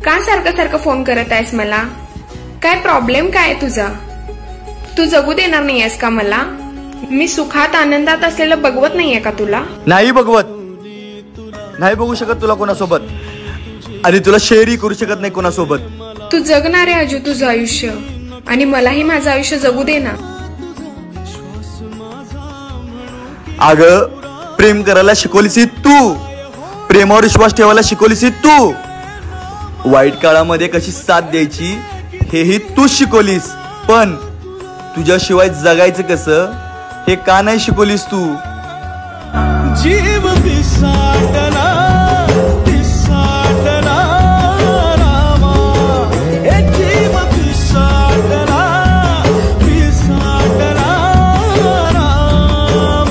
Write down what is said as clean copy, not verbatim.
का सारखं सारखं फोन करत आहेस मला? काय प्रॉब्लेम काय आहे तुझा? तू जगू देणार नाहीयेस का मला? मी सुखात आनंदात असलेलं बघवत नाहीये का तुला? नाही बघवत, नाही बघू शकत तुला कोणासोबत, आणि तुला शेअरही करू शकत नाही कोणासोबत. तू जगणार आहे अजू तुझं आयुष्य, आणि मलाही माझं आयुष्य जगू दे ना. अगं प्रेम करायला शिकवलीस तू, प्रेमावर विश्वास ठेवायला शिकवलीस तू, वाईट काळामध्ये कशी साथ द्यायची हेही तूच शिकवलीस. पण तुझ्याशिवाय जगायचं कसं हे का नाही शिकवलीस तू? जीव विसाटला